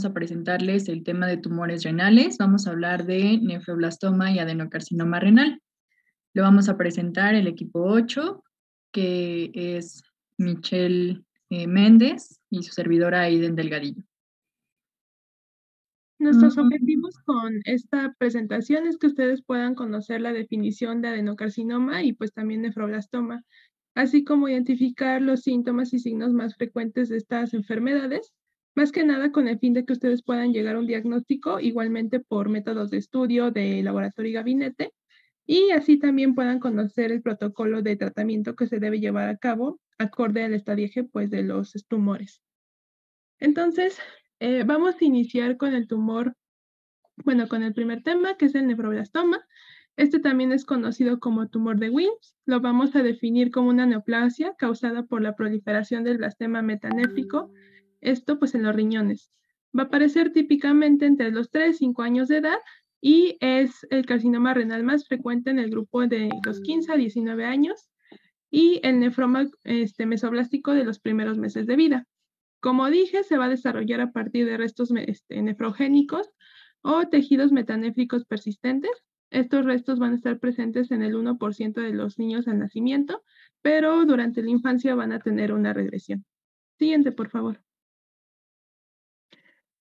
vamos a presentarles el tema de tumores renales. Vamos a hablar de nefroblastoma y adenocarcinoma renal. Lo vamos a presentar el equipo 8, que es Michelle Méndez y su servidora Aiden Delgadillo. Nuestros objetivos con esta presentación es que ustedes puedan conocer la definición de adenocarcinoma y pues también nefroblastoma, así como identificar los síntomas y signos más frecuentes de estas enfermedades, más que nada con el fin de que ustedes puedan llegar a un diagnóstico igualmente por métodos de estudio de laboratorio y gabinete, y así también puedan conocer el protocolo de tratamiento que se debe llevar a cabo acorde al estadiaje pues, de los tumores. Entonces, vamos a iniciar con el tumor, bueno, con el primer tema, que es el nefroblastoma. Este también es conocido como tumor de Wilms. Lo vamos a definir como una neoplasia causada por la proliferación del blastema metanéfrico, esto pues en los riñones. Va a aparecer típicamente entre los 3 y 5 años de edad y es el carcinoma renal más frecuente en el grupo de los 15 a 19 años y el nefroma mesoblástico de los primeros meses de vida. Como dije, se va a desarrollar a partir de restos nefrogénicos o tejidos metanéfricos persistentes. Estos restos van a estar presentes en el 1% de los niños al nacimiento, pero durante la infancia van a tener una regresión. Siguiente, por favor.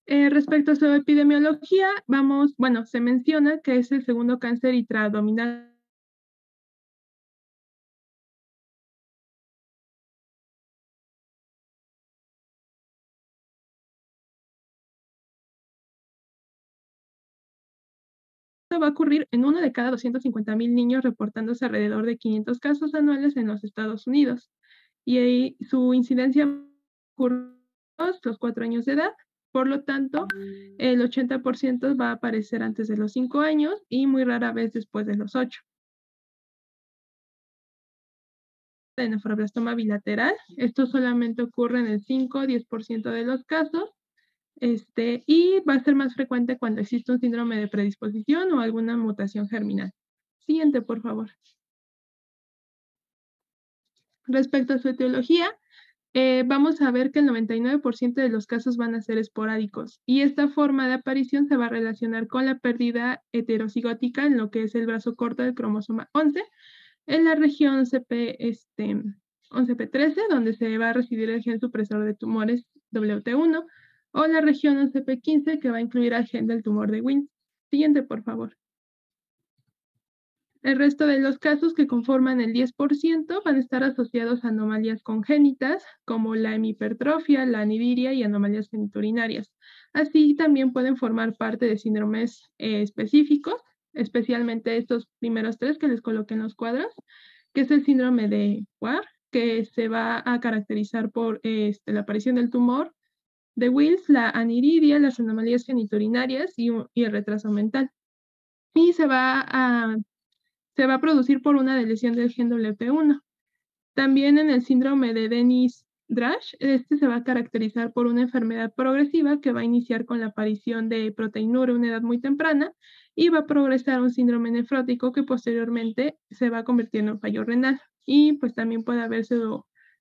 Respecto a su epidemiología, se menciona que es el segundo cáncer intraabdominal va a ocurrir en uno de cada 250,000 niños, reportándose alrededor de 500 casos anuales en los Estados Unidos. Y ahí su incidencia ocurre a los 4 años de edad. Por lo tanto, el 80% va a aparecer antes de los 5 años y muy rara vez después de los 8. De nefroblastoma bilateral, esto solamente ocurre en el 5-10% de los casos. Y va a ser más frecuente cuando existe un síndrome de predisposición o alguna mutación germinal. Siguiente, por favor. Respecto a su etiología, vamos a ver que el 99% de los casos van a ser esporádicos y esta forma de aparición se va a relacionar con la pérdida heterocigótica en lo que es el brazo corto del cromosoma 11 en la región 11p13, donde se va a recibir el gen supresor de tumores WT1, o la región 11p15, que va a incluir al gen del tumor de Wilms. Siguiente, por favor. El resto de los casos, que conforman el 10%, van a estar asociados a anomalías congénitas, como la hemipertrofia, la aniridia y anomalías geniturinarias. Así también pueden formar parte de síndromes específicos, especialmente estos primeros 3 que les coloqué en los cuadros, que es el síndrome de Warr, que se va a caracterizar por la aparición del tumor de Wilms, la aniridia, las anomalías geniturinarias y el retraso mental. Y se va a producir por una deleción del gen WT1. También en el síndrome de Dennis-Drash, se va a caracterizar por una enfermedad progresiva que va a iniciar con la aparición de proteinura a una edad muy temprana y va a progresar a un síndrome nefrótico que posteriormente se va a convertir en un fallo renal y pues también puede haber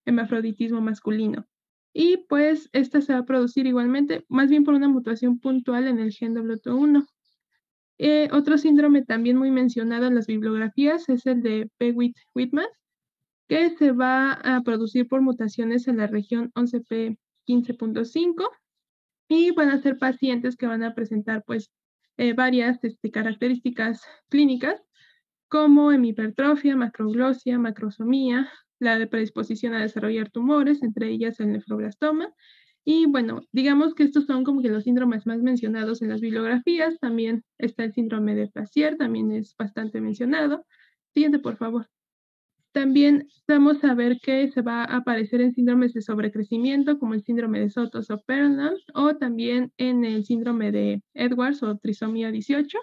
hermafroditismo masculino. Y pues esta se va a producir igualmente, más bien por una mutación puntual en el gen WT1. Otro síndrome también muy mencionado en las bibliografías es el de Pewitt-Whitman, que se va a producir por mutaciones en la región 11p15.5 y van a ser pacientes que van a presentar pues varias características clínicas como hemipertrofia, macroglosia, macrosomía, la de predisposición a desarrollar tumores, entre ellas el nefroblastoma. Y bueno, digamos que estos son como que los síndromes más mencionados en las bibliografías. También está el síndrome de Placier, también es bastante mencionado. Siguiente, por favor. También vamos a ver que se va a aparecer en síndromes de sobrecrecimiento, como el síndrome de Sotos o Perelman, o también en el síndrome de Edwards o trisomía 18,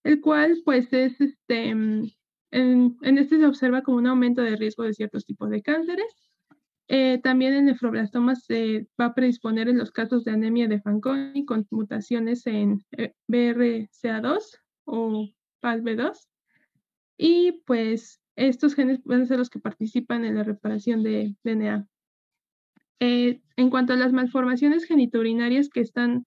el cual pues es en este se observa como un aumento de riesgo de ciertos tipos de cánceres. También el nefroblastoma se va a predisponer en los casos de anemia de Fanconi con mutaciones en BRCA2 o PALB2. Y pues estos genes van a ser los que participan en la reparación de DNA. En cuanto a las malformaciones genitourinarias que están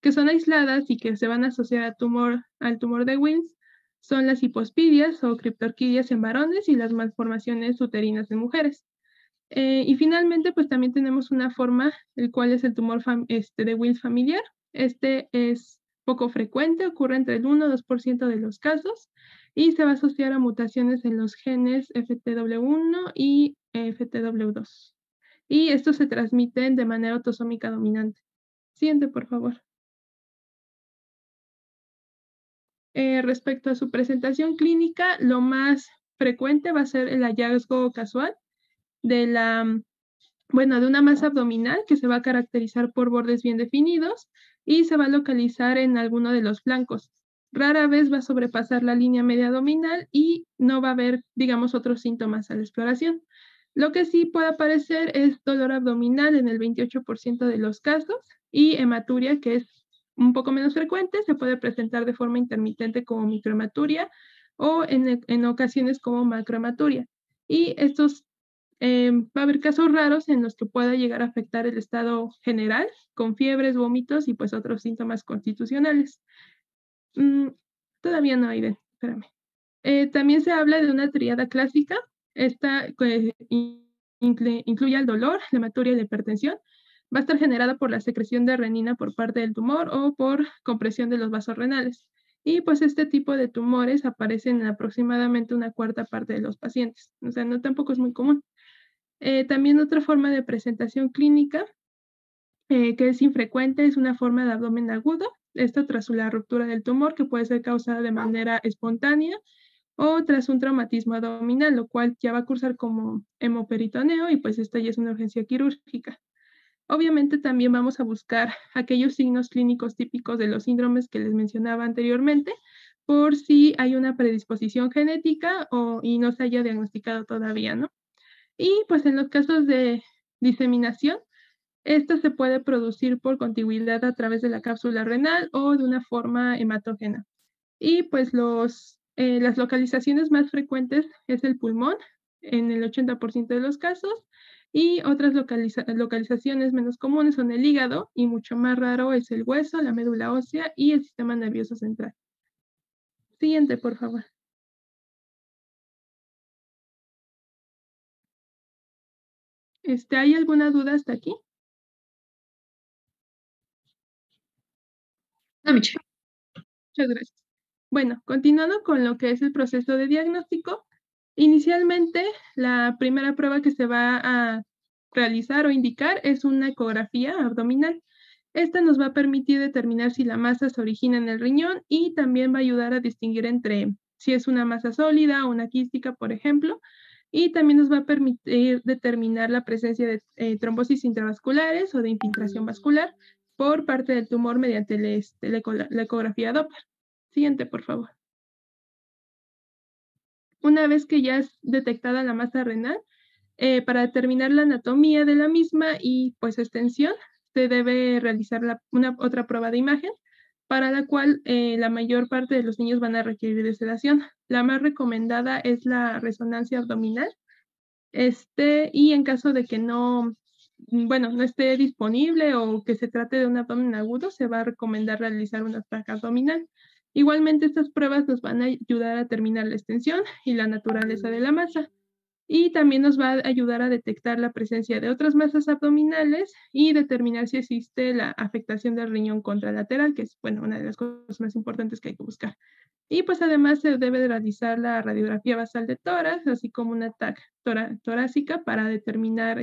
que son aisladas y que se van a asociar al tumor de Wilms son las hipospidias o criptorquidias en varones y las malformaciones uterinas en mujeres. Y finalmente, pues también tenemos una forma, el cual es el tumor de Wilms familiar. Este es poco frecuente, ocurre entre el 1 y 2% de los casos y se va a asociar a mutaciones en los genes FTW1 y FTW2. Y estos se transmiten de manera autosómica dominante. Siguiente, por favor. Respecto a su presentación clínica, lo más frecuente va a ser el hallazgo casual de de una masa abdominal que se va a caracterizar por bordes bien definidos y se va a localizar en alguno de los flancos. Rara vez va a sobrepasar la línea media abdominal y no va a haber, digamos, otros síntomas a la exploración. Lo que sí puede aparecer es dolor abdominal en el 28% de los casos y hematuria, que es un poco menos frecuente, se puede presentar de forma intermitente como microhematuria o en ocasiones como macrohematuria. Y estos va a haber casos raros en los que pueda llegar a afectar el estado general, con fiebres, vómitos y pues otros síntomas constitucionales. Todavía no, Aiden, espérame. También se habla de una tríada clásica. Esta incluye el dolor, la hematuria y la hipertensión. Va a estar generada por la secreción de renina por parte del tumor o por compresión de los vasos renales. Y pues este tipo de tumores aparecen en aproximadamente una cuarta parte de los pacientes. O sea, no tampoco es muy común. También otra forma de presentación clínica que es infrecuente es una forma de abdomen agudo, esto tras la ruptura del tumor que puede ser causada de manera espontánea o tras un traumatismo abdominal, lo cual ya va a cursar como hemoperitoneo y pues esta ya es una urgencia quirúrgica. Obviamente también vamos a buscar aquellos signos clínicos típicos de los síndromes que les mencionaba anteriormente, por si hay una predisposición genética y no se haya diagnosticado todavía, ¿no? Y pues en los casos de diseminación, esta se puede producir por contigüidad a través de la cápsula renal o de una forma hematógena. Y pues las localizaciones más frecuentes es el pulmón, en el 80% de los casos, y otras localizaciones menos comunes son el hígado, y mucho más raro es el hueso, la médula ósea y el sistema nervioso central. Siguiente, por favor. ¿Hay alguna duda hasta aquí? No, Michelle. Muchas gracias. Bueno, continuando con lo que es el proceso de diagnóstico, inicialmente la primera prueba que se va a realizar o indicar es una ecografía abdominal. Esta nos va a permitir determinar si la masa se origina en el riñón y también va a ayudar a distinguir entre si es una masa sólida o una quística, por ejemplo, y también nos va a permitir determinar la presencia de trombosis intravasculares o de infiltración vascular por parte del tumor mediante la ecografía Doppler. Siguiente, por favor. Una vez que ya es detectada la masa renal, para determinar la anatomía de la misma y pues extensión, se debe realizar una otra prueba de imagen, para la cual la mayor parte de los niños van a requerir de sedación. La más recomendada es la resonancia abdominal, y en caso de que no esté disponible o que se trate de un abdomen agudo, se va a recomendar realizar una placa abdominal. Igualmente, estas pruebas nos van a ayudar a determinar la extensión y la naturaleza de la masa. Y también nos va a ayudar a detectar la presencia de otras masas abdominales y determinar si existe la afectación del riñón contralateral, que es, bueno, una de las cosas más importantes que hay que buscar. Y pues además se debe de realizar la radiografía basal de tórax, así como una TAC torácica para determinar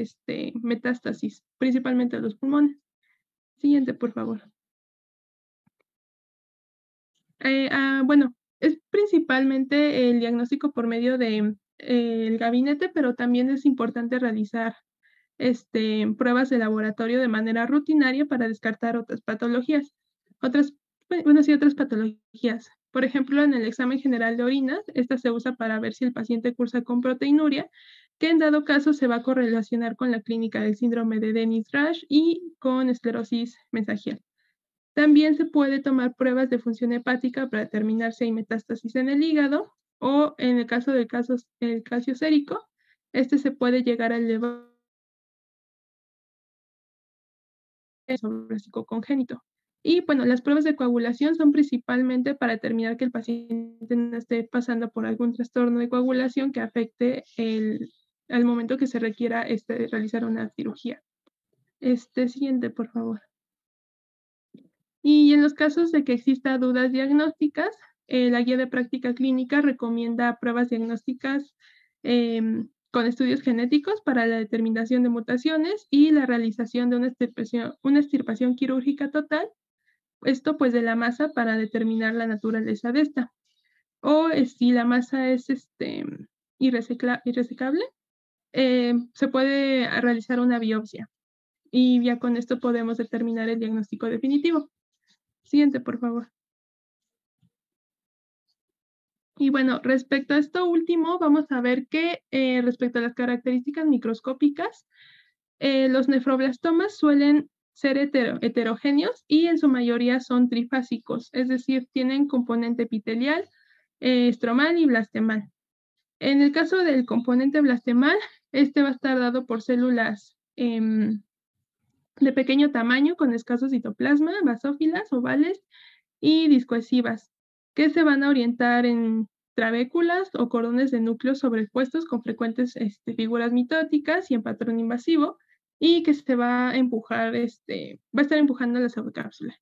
metástasis, principalmente de los pulmones. Siguiente, por favor. Bueno, es principalmente el diagnóstico por medio de el gabinete, pero también es importante realizar pruebas de laboratorio de manera rutinaria para descartar otras patologías. Otras patologías. Por ejemplo, en el examen general de orinas, esta se usa para ver si el paciente cursa con proteinuria, que en dado caso se va a correlacionar con la clínica del síndrome de Dennis-Rash y con esclerosis mesangial. También se puede tomar pruebas de función hepática para determinar si hay metástasis en el hígado o en el caso del el calcio sérico, se puede llegar a elevar sobre congénito. Y bueno, las pruebas de coagulación son principalmente para determinar que el paciente no esté pasando por algún trastorno de coagulación que afecte al momento que se requiera realizar una cirugía. Siguiente, por favor. Y en los casos de que exista dudas diagnósticas, la guía de práctica clínica recomienda pruebas diagnósticas con estudios genéticos para la determinación de mutaciones y la realización de una extirpación quirúrgica total, esto pues de la masa para determinar la naturaleza de esta. O si la masa es irresecable, se puede realizar una biopsia y ya con esto podemos determinar el diagnóstico definitivo. Siguiente, por favor. Y bueno, respecto a esto último, vamos a ver que respecto a las características microscópicas, los nefroblastomas suelen ser heterogéneos y en su mayoría son trifásicos, es decir, tienen componente epitelial, estromal y blastemal. En el caso del componente blastemal, este va a estar dado por células de pequeño tamaño con escaso citoplasma, basófilas, ovales y discoesivas, que se van a orientar en trabéculas o cordones de núcleos sobrepuestos con frecuentes figuras mitóticas y en patrón invasivo, y que se va a empujar, va a estar empujando la pseudocápsula.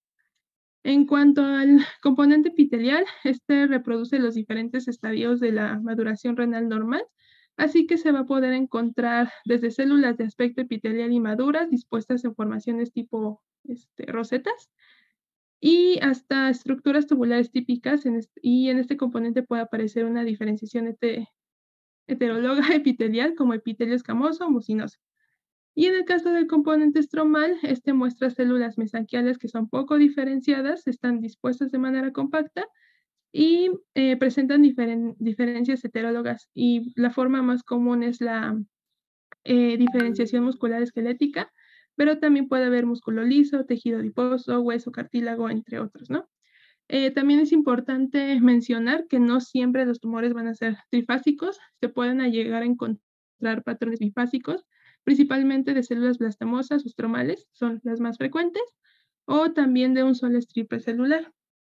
En cuanto al componente epitelial, este reproduce los diferentes estadios de la maduración renal normal, así que se va a poder encontrar desde células de aspecto epitelial inmaduras dispuestas en formaciones tipo rosetas, y hasta estructuras tubulares típicas, y en este componente puede aparecer una diferenciación heteróloga epitelial como epitelio escamoso o mucinoso. Y en el caso del componente estromal, este muestra células mesanquiales que son poco diferenciadas, están dispuestas de manera compacta y presentan diferencias heterólogas. Y la forma más común es la diferenciación muscular esquelética, pero también puede haber músculo liso, tejido adiposo, hueso, cartílago, entre otros, ¿no? También es importante mencionar que no siempre los tumores van a ser trifásicos, se pueden llegar a encontrar patrones bifásicos, principalmente de células blastomosas o estromales, son las más frecuentes, o también de un solo estripe celular.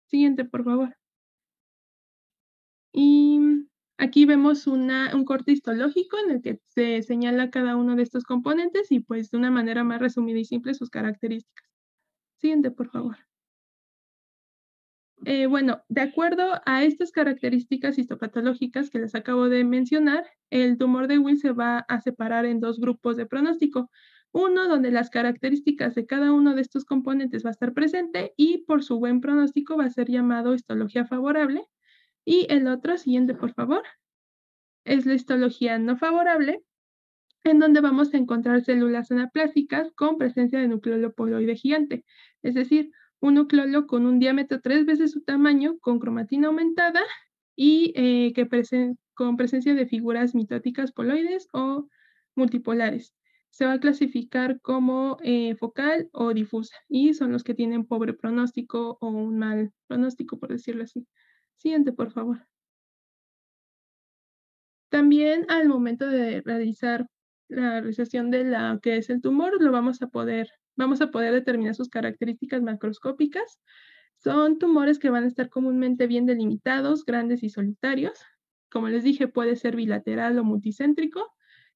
Siguiente, por favor. Y aquí vemos un corte histológico en el que se señala cada uno de estos componentes y pues de una manera más resumida y simple sus características. Siguiente, por favor. Bueno, de acuerdo a estas características histopatológicas que les acabo de mencionar, el tumor de Will se va a separar en dos grupos de pronóstico. Uno donde las características de cada uno de estos componentes va a estar presente y por su buen pronóstico va a ser llamado histología favorable. Y el otro, siguiente por favor, es la histología no favorable, en donde vamos a encontrar células anaplásicas con presencia de nucleolo poloide gigante, es decir, un nucleolo con un diámetro 3 veces su tamaño, con cromatina aumentada y con presencia de figuras mitóticas poloides o multipolares. Se va a clasificar como focal o difusa y son los que tienen pobre pronóstico o un mal pronóstico, por decirlo así. Siguiente, por favor. También al momento de realizar la realización de la que es el tumor, vamos a poder determinar sus características macroscópicas. Son tumores que van a estar comúnmente bien delimitados, grandes y solitarios. Como les dije, puede ser bilateral o multicéntrico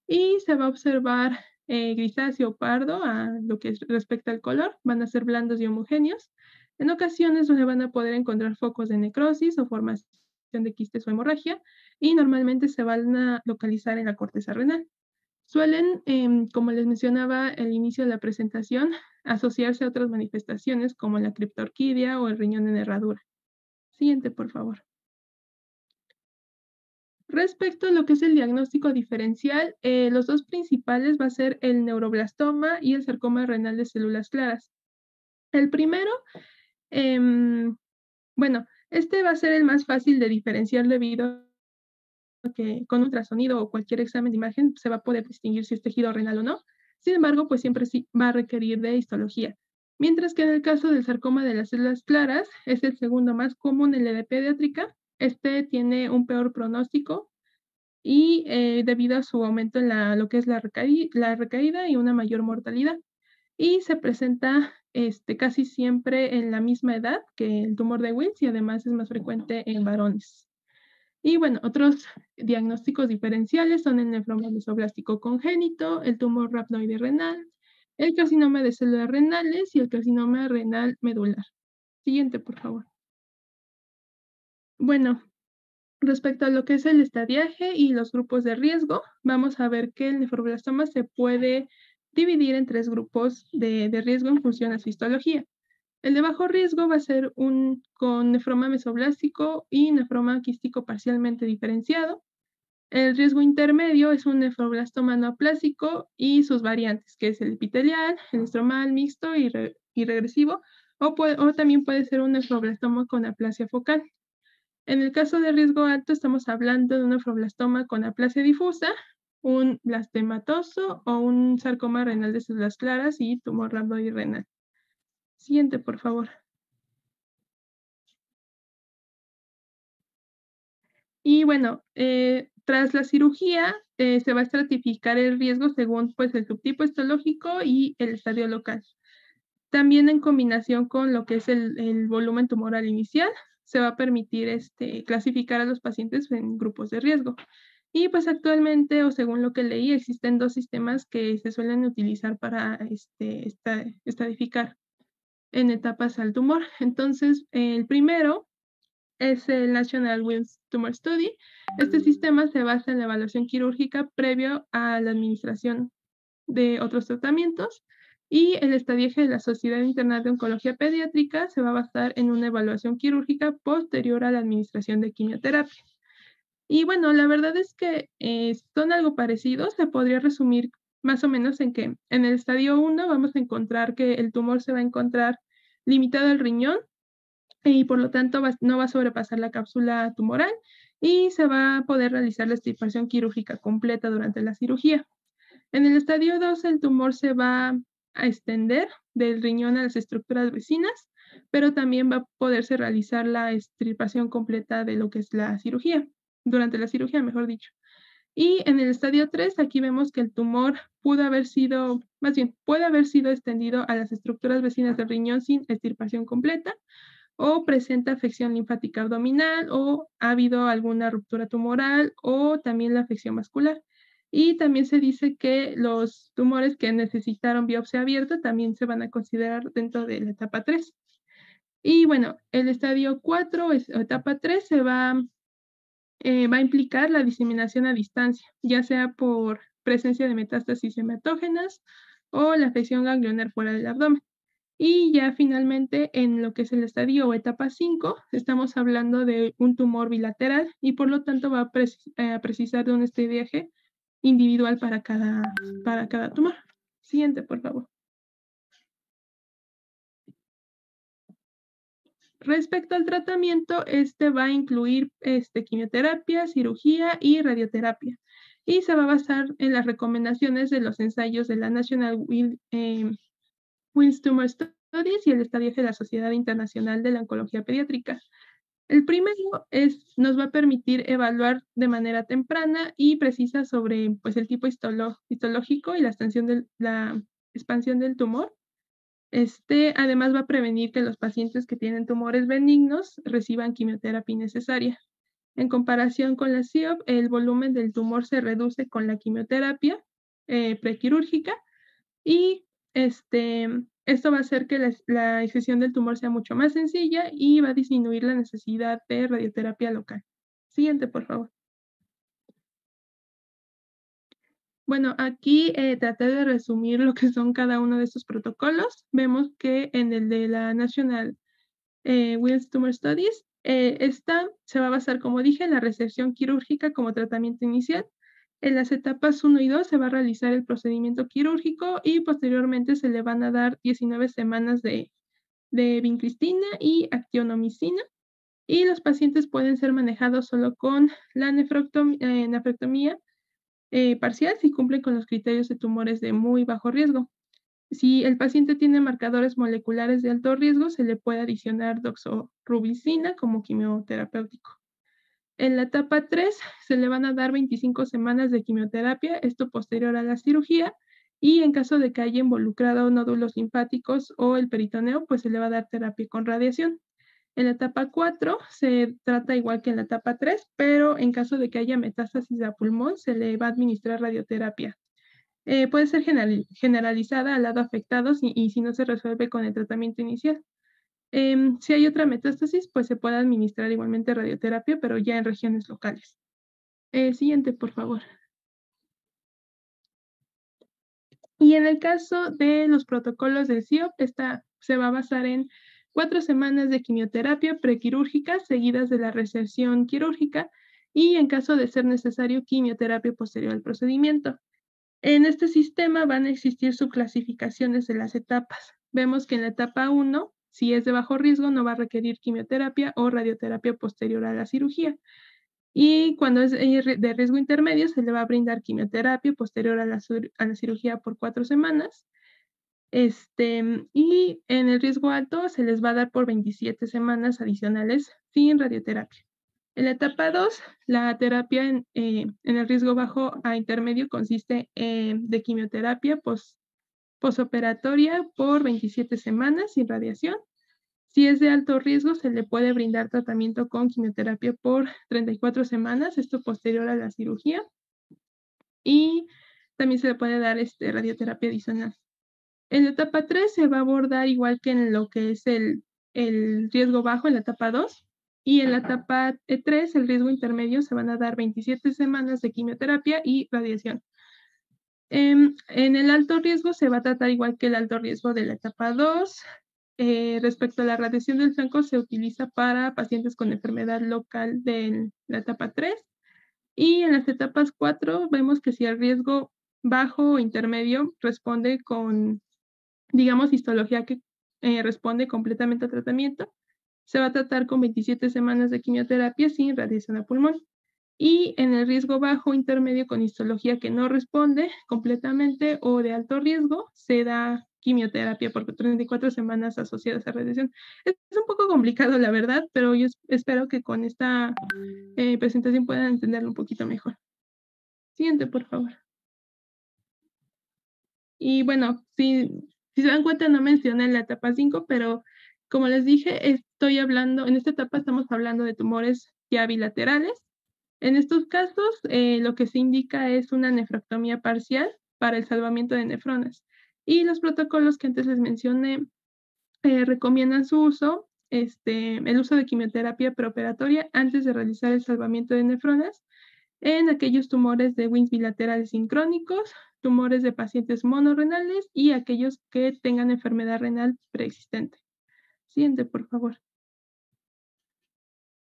y se va a observar grisáceo o pardo a lo que respecta al color. Van a ser blandos y homogéneos. En ocasiones se van a poder encontrar focos de necrosis o formación de quistes o hemorragia y normalmente se van a localizar en la corteza renal. Suelen, como les mencionaba al inicio de la presentación, asociarse a otras manifestaciones como la criptorquidia o el riñón en herradura. Siguiente, por favor. Respecto a lo que es el diagnóstico diferencial, los dos principales va a ser el neuroblastoma y el sarcoma renal de células claras. El primero, bueno, este va a ser el más fácil de diferenciar debido a que con ultrasonido o cualquier examen de imagen se va a poder distinguir si es tejido renal o no. Sin embargo, pues siempre sí va a requerir de histología. Mientras que en el caso del sarcoma de las células claras, es el segundo más común en la edad pediátrica. Este tiene un peor pronóstico y debido a su aumento en lo que es la recaída y una mayor mortalidad. Y se presenta casi siempre en la misma edad que el tumor de Wills y además es más frecuente en varones. Y bueno, otros diagnósticos diferenciales son el nefroma mesoblástico congénito, el tumor rapnoide renal, el carcinoma de células renales y el carcinoma renal medular. Siguiente, por favor. Bueno, respecto a lo que es el estadiaje y los grupos de riesgo, vamos a ver que el nefroblastoma se puede dividir en 3 grupos de riesgo en función a su histología. El de bajo riesgo va a ser con nefroma mesoblástico y nefroma quístico parcialmente diferenciado. El riesgo intermedio es un nefroblastoma neoplásico y sus variantes, que es el epitelial, el estromal, mixto y regresivo, o también puede ser un nefroblastoma con aplasia focal. En el caso de riesgo alto, estamos hablando de un nefroblastoma con aplasia difusa, un blastematoso o un sarcoma renal de células claras y tumor rhabdoide renal. Siguiente, por favor. Y bueno, tras la cirugía, se va a estratificar el riesgo según, pues, el subtipo histológico y el estadio local. También en combinación con lo que es el volumen tumoral inicial, se va a permitir, clasificar a los pacientes en grupos de riesgo. Y, pues, actualmente, o según lo que leí, existen 2 sistemas que se suelen utilizar para, estratificar en etapas al tumor. Entonces, el primero es el National Wills Tumor Study. Este sistema se basa en la evaluación quirúrgica previo a la administración de otros tratamientos y el estadiaje de la Sociedad Internacional de Oncología Pediátrica se va a basar en una evaluación quirúrgica posterior a la administración de quimioterapia. Y bueno, la verdad es que son algo parecidos, se podría resumir más o menos en que en el estadio 1 vamos a encontrar que el tumor se va a encontrar limitado al riñón y por lo tanto no va a sobrepasar la cápsula tumoral y se va a poder realizar la extirpación quirúrgica completa durante la cirugía. En el estadio 2 el tumor se va a extender del riñón a las estructuras vecinas, pero también va a poderse realizar la extirpación completa de lo que es la cirugía, durante la cirugía, mejor dicho. Y en el estadio 3, aquí vemos que el tumor pudo haber sido, más bien, puede haber sido extendido a las estructuras vecinas del riñón sin extirpación completa, o presenta afección linfática abdominal, o ha habido alguna ruptura tumoral, o también la afección vascular. Y también se dice que los tumores que necesitaron biopsia abierta también se van a considerar dentro de la etapa 3. Y bueno, el estadio 4 o etapa 3 va a implicar la diseminación a distancia, ya sea por presencia de metástasis hematógenas o la afección ganglionar fuera del abdomen. Y ya finalmente en lo que es el estadio o etapa 5, estamos hablando de un tumor bilateral y por lo tanto va a precisar de un estadiaje individual para cada tumor. Siguiente, por favor. Respecto al tratamiento, este va a incluir quimioterapia, cirugía y radioterapia. Y se va a basar en las recomendaciones de los ensayos de la National Wills Tumor Studies y el estadio de la Sociedad Internacional de la Oncología Pediátrica. El primero nos va a permitir evaluar de manera temprana y precisa sobre, pues, el tipo histológico y la expansión del tumor. Además va a prevenir que los pacientes que tienen tumores benignos reciban quimioterapia innecesaria. En comparación con la CIOP, el volumen del tumor se reduce con la quimioterapia prequirúrgica y esto va a hacer que la excesión del tumor sea mucho más sencilla y va a disminuir la necesidad de radioterapia local. Siguiente, por favor. Bueno, aquí traté de resumir lo que son cada uno de estos protocolos. Vemos que en el de la National Wills Tumor Studies, esta se va a basar, como dije, en la resección quirúrgica como tratamiento inicial. En las etapas 1 y 2 se va a realizar el procedimiento quirúrgico y posteriormente se le van a dar 19 semanas de vincristina y actionomicina. Y los pacientes pueden ser manejados solo con la nefrectomía parcial si cumplen con los criterios de tumores de muy bajo riesgo. Si el paciente tiene marcadores moleculares de alto riesgo, se le puede adicionar doxorubicina como quimioterapéutico. En la etapa 3 se le van a dar 25 semanas de quimioterapia, esto posterior a la cirugía, Y en caso de que haya involucrado nódulos linfáticos o el peritoneo, pues se le va a dar terapia con radiación. En la etapa 4 se trata igual que en la etapa 3, pero en caso de que haya metástasis a pulmón, se le va a administrar radioterapia. Puede ser generalizada al lado afectado y si no se resuelve con el tratamiento inicial. Si hay otra metástasis, pues se puede administrar igualmente radioterapia, pero ya en regiones locales. Siguiente, por favor. Y en el caso de los protocolos del CIOP, esta se va a basar en 4 semanas de quimioterapia prequirúrgica seguidas de la resección quirúrgica y en caso de ser necesario, quimioterapia posterior al procedimiento. En este sistema van a existir subclasificaciones de las etapas. Vemos que en la etapa 1, si es de bajo riesgo, no va a requerir quimioterapia o radioterapia posterior a la cirugía. Y cuando es de riesgo intermedio, se le va a brindar quimioterapia posterior a la cirugía por 4 semanas. Y en el riesgo alto se les va a dar por 27 semanas adicionales sin radioterapia. En la etapa 2, la terapia en el riesgo bajo a intermedio consiste de quimioterapia posoperatoria por 27 semanas sin radiación. Si es de alto riesgo, se le puede brindar tratamiento con quimioterapia por 34 semanas, esto posterior a la cirugía. Y también se le puede dar radioterapia adicional. En la etapa 3 se va a abordar igual que en lo que es el riesgo bajo en la etapa 2. Y en la etapa 3, el riesgo intermedio, se van a dar 27 semanas de quimioterapia y radiación. En el alto riesgo se va a tratar igual que el alto riesgo de la etapa 2. Respecto a la radiación del flanco, se utiliza para pacientes con enfermedad local de la etapa 3. Y en las etapas 4 vemos que si el riesgo bajo o intermedio responde con, digamos, histología que responde completamente al tratamiento, se va a tratar con 27 semanas de quimioterapia sin radiación a pulmón. Y en el riesgo bajo intermedio con histología que no responde completamente o de alto riesgo, se da quimioterapia por 34 semanas asociadas a radiación. Es un poco complicado, la verdad, pero yo espero que con esta presentación puedan entenderlo un poquito mejor. Siguiente, por favor. Y bueno, si se dan cuenta, no mencioné la etapa 5, pero como les dije, en esta etapa estamos hablando de tumores ya bilaterales. En estos casos, lo que se indica es una nefrectomía parcial para el salvamiento de nefronas. Y los protocolos que antes les mencioné recomiendan su uso, el uso de quimioterapia preoperatoria antes de realizar el salvamiento de nefronas en aquellos tumores de Wilms bilaterales sincrónicos, tumores de pacientes monorrenales y aquellos que tengan enfermedad renal preexistente. Siguiente, por favor.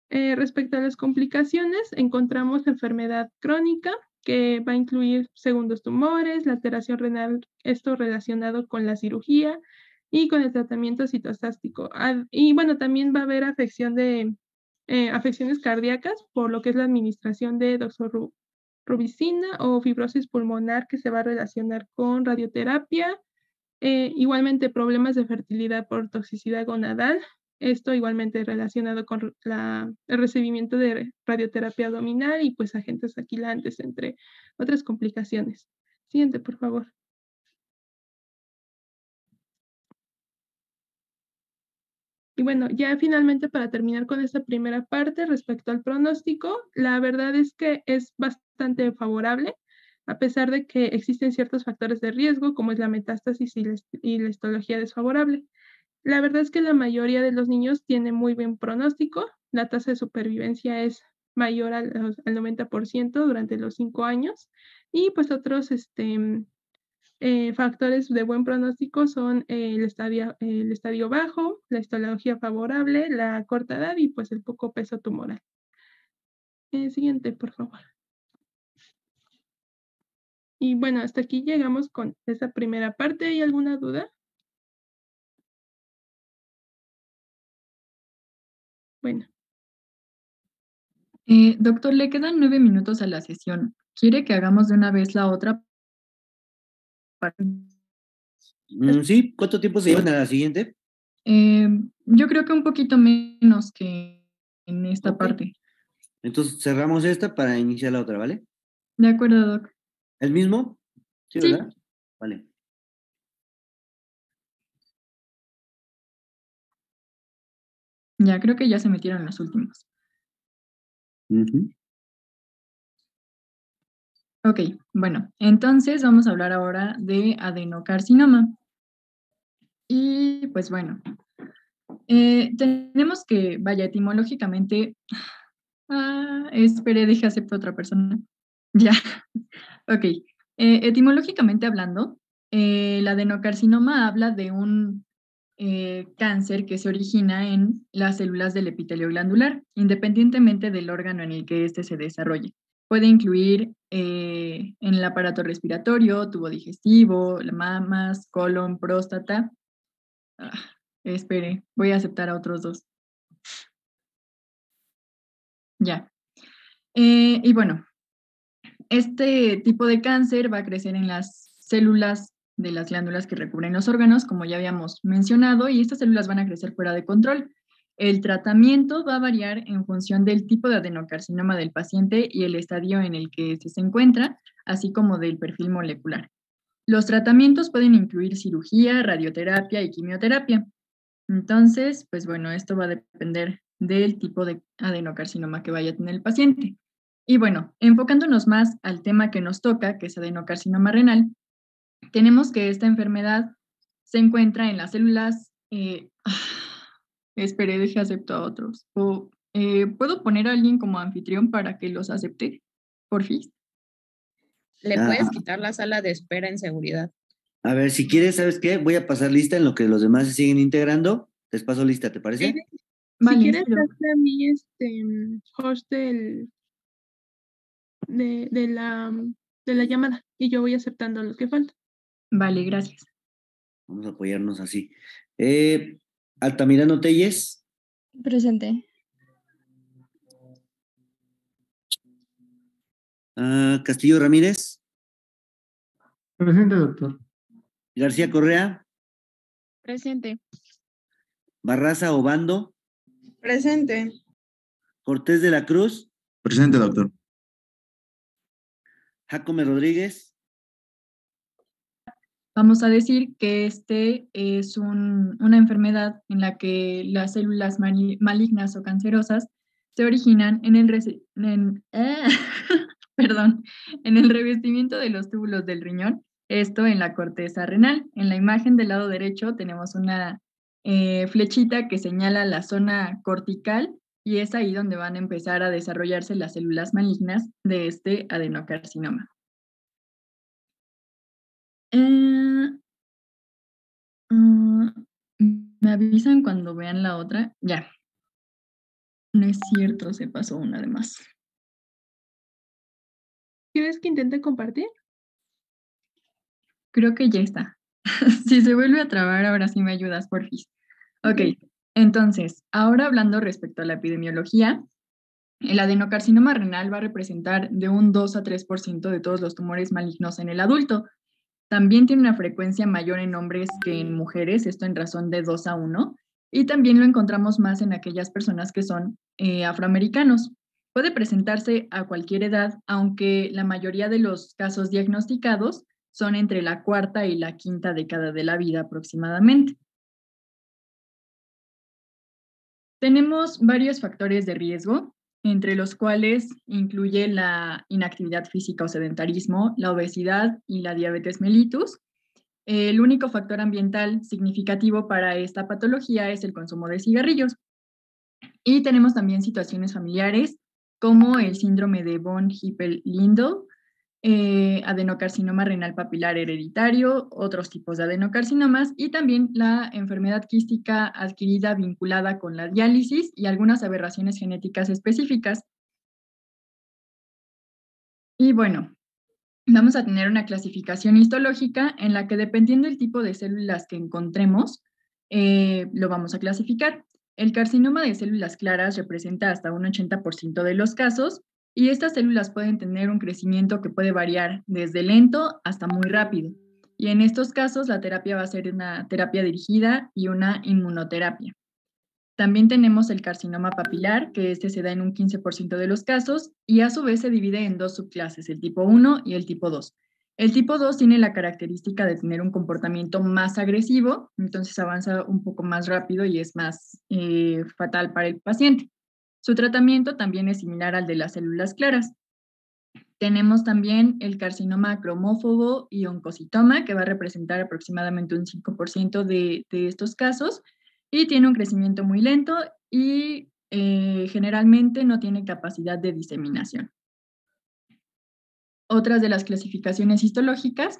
Respecto a las complicaciones, encontramos enfermedad crónica, que va a incluir segundos tumores, la alteración renal, esto relacionado con la cirugía y con el tratamiento citostático. Y bueno, también va a haber afecciones cardíacas, por lo que es la administración de doxorubicina o fibrosis pulmonar que se va a relacionar con radioterapia. Igualmente problemas de fertilidad por toxicidad gonadal, esto igualmente relacionado con el recibimiento de radioterapia abdominal y pues agentes aquilantes, entre otras complicaciones. Siguiente, por favor. Y bueno, ya finalmente para terminar con esta primera parte respecto al pronóstico, la verdad es que es bastante favorable, a pesar de que existen ciertos factores de riesgo, como es la metástasis y la histología desfavorable. La verdad es que la mayoría de los niños tiene muy buen pronóstico. La tasa de supervivencia es mayor al 90% durante los 5 años. Y pues otros factores de buen pronóstico son el estadio bajo, la histología favorable, la corta edad y pues el poco peso tumoral. Siguiente, por favor. Y bueno, hasta aquí llegamos con esa primera parte. ¿Hay alguna duda? Bueno. Doctor, le quedan 9 minutos a la sesión. ¿Quiere que hagamos de una vez la otra? Sí, ¿cuánto tiempo se llevan a la siguiente? Yo creo que un poquito menos que en esta parte. Entonces cerramos esta para iniciar la otra, ¿vale? De acuerdo, Doc. ¿El mismo? Sí, Sí. ¿verdad? Vale. Ya creo que ya se metieron los últimos. Ujú. Ok, bueno, entonces vamos a hablar ahora de adenocarcinoma. Y pues bueno, tenemos que, vaya, etimológicamente, espere, deje acepto a otra persona. Ya, ok. Etimológicamente hablando, el adenocarcinoma habla de un cáncer que se origina en las células del epitelio glandular, independientemente del órgano en el que éste se desarrolle. Puede incluir en el aparato respiratorio, tubo digestivo, las mamas, colon, próstata. Ah, espere, voy a aceptar a otros dos. Ya. Y bueno, este tipo de cáncer va a crecer en las células de las glándulas que recubren los órganos, como ya habíamos mencionado, y estas células van a crecer fuera de control. El tratamiento va a variar en función del tipo de adenocarcinoma del paciente y el estadio en el que se encuentra, así como del perfil molecular. Los tratamientos pueden incluir cirugía, radioterapia y quimioterapia. Entonces, pues bueno, esto va a depender del tipo de adenocarcinoma que vaya a tener el paciente. Y bueno, enfocándonos más al tema que nos toca, que es adenocarcinoma renal, tenemos que esta enfermedad se encuentra en las células. Espere, deje acepto a otros. ¿Puedo poner a alguien como anfitrión para que los acepte? Porfis. Le Ah, puedes quitar la sala de espera en seguridad. a ver, si quieres, ¿sabes qué? Voy a pasar lista en lo que los demás se siguen integrando. Les paso lista, ¿te parece? Si Vale, quieres, sí, hazte a mí host de la llamada y yo voy aceptando los que faltan. vale, gracias. Vamos a apoyarnos así. Altamirano Telles, Presente. Castillo Ramírez, Presente, doctor. García Correa, Presente. Barraza Obando, Presente. Cortés de la Cruz, Presente, doctor. Jacome Rodríguez, Vamos a decir que este es una enfermedad en la que las células malignas o cancerosas se originan perdón, en el revestimiento de los túbulos del riñón, esto en la corteza renal. En la imagen del lado derecho tenemos una flechita que señala la zona cortical y es ahí donde van a empezar a desarrollarse las células malignas de este adenocarcinoma. Me avisan cuando vean la otra. Ya. No es cierto, se pasó una de más. ¿Quieres que intente compartir? Creo que ya está. Si se vuelve a trabar, ahora sí me ayudas, porfis. Ok, entonces, ahora hablando respecto a la epidemiología, el adenocarcinoma renal va a representar de un 2 a 3% de todos los tumores malignos en el adulto. También tiene una frecuencia mayor en hombres que en mujeres, esto en razón de 2 a 1, y también lo encontramos más en aquellas personas que son afroamericanos. Puede presentarse a cualquier edad, aunque la mayoría de los casos diagnosticados son entre la cuarta y la quinta década de la vida aproximadamente. Tenemos varios factores de riesgo, entre los cuales incluye la inactividad física o sedentarismo, la obesidad y la diabetes mellitus. El único factor ambiental significativo para esta patología es el consumo de cigarrillos. Y tenemos también situaciones familiares como el síndrome de von Hippel-Lindau, adenocarcinoma renal papilar hereditario, otros tipos de adenocarcinomas y también la enfermedad quística adquirida vinculada con la diálisis y algunas aberraciones genéticas específicas. Y bueno, vamos a tener una clasificación histológica en la que dependiendo del tipo de células que encontremos, lo vamos a clasificar. El carcinoma de células claras representa hasta un 80% de los casos y estas células pueden tener un crecimiento que puede variar desde lento hasta muy rápido. Y en estos casos la terapia va a ser una terapia dirigida y una inmunoterapia. También tenemos el carcinoma papilar, que este se da en un 15% de los casos y a su vez se divide en dos subclases, el tipo 1 y el tipo 2. El tipo 2 tiene la característica de tener un comportamiento más agresivo, entonces avanza un poco más rápido y es más fatal para el paciente. Su tratamiento también es similar al de las células claras. Tenemos también el carcinoma cromófobo y oncocitoma, que va a representar aproximadamente un 5% de estos casos, y tiene un crecimiento muy lento y generalmente no tiene capacidad de diseminación. Otras de las clasificaciones histológicas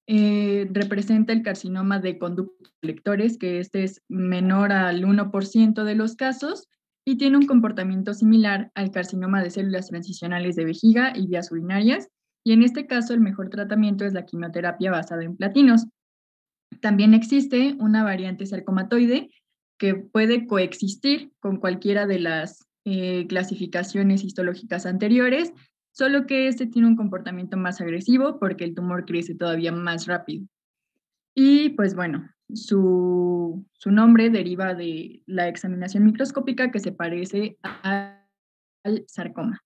representa el carcinoma de conductos lectores, que este es menor al 1% de los casos y tiene un comportamiento similar al carcinoma de células transicionales de vejiga y vías urinarias, y en este caso el mejor tratamiento es la quimioterapia basada en platinos. También existe una variante sarcomatoide que puede coexistir con cualquiera de las clasificaciones histológicas anteriores, solo que este tiene un comportamiento más agresivo porque el tumor crece todavía más rápido. Y pues bueno, su nombre deriva de la examinación microscópica que se parece al sarcoma.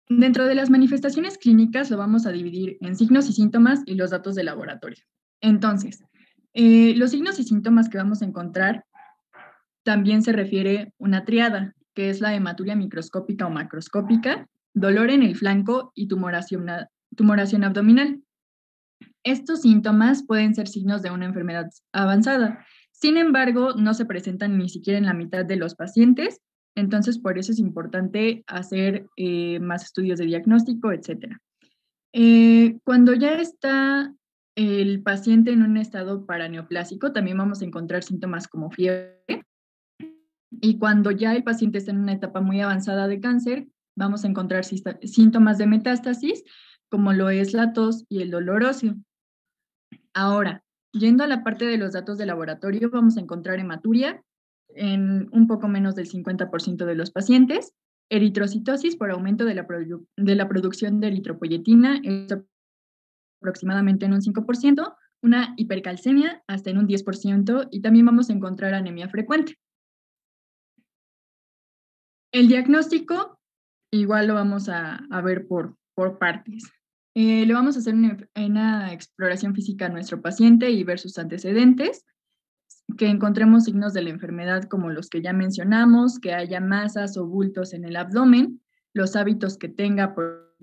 Dentro de las manifestaciones clínicas lo vamos a dividir en signos y síntomas y los datos de laboratorio. Entonces, los signos y síntomas que vamos a encontrar también se refiere una triada, que es la hematuria microscópica o macroscópica, dolor en el flanco y tumoración abdominal. Estos síntomas pueden ser signos de una enfermedad avanzada. Sin embargo, no se presentan ni siquiera en la mitad de los pacientes, entonces por eso es importante hacer más estudios de diagnóstico, etc. Cuando ya está el paciente en un estado paraneoplásico, también vamos a encontrar síntomas como fiebre. Y cuando ya el paciente está en una etapa muy avanzada de cáncer, vamos a encontrar síntomas de metástasis, como lo es la tos y el dolor óseo. Ahora, yendo a la parte de los datos de laboratorio, vamos a encontrar hematuria en un poco menos del 50% de los pacientes, eritrocitosis por aumento de la producción de eritropoyetina, aproximadamente en un 5%, una hipercalcemia hasta en un 10%, y también vamos a encontrar anemia frecuente. El diagnóstico, igual lo vamos a ver por partes. Le vamos a hacer una exploración física a nuestro paciente y ver sus antecedentes, que encontremos signos de la enfermedad como los que ya mencionamos, que haya masas o bultos en el abdomen, los hábitos que tenga, por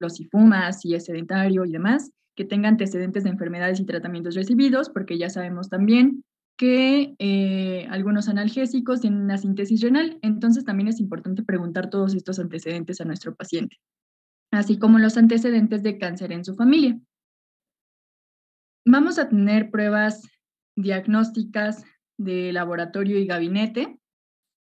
si fuma, si es sedentario y demás, que tenga antecedentes de enfermedades y tratamientos recibidos, porque ya sabemos también que algunos analgésicos tienen una síntesis renal, entonces también es importante preguntar todos estos antecedentes a nuestro paciente, así como los antecedentes de cáncer en su familia. Vamos a tener pruebas diagnósticas de laboratorio y gabinete.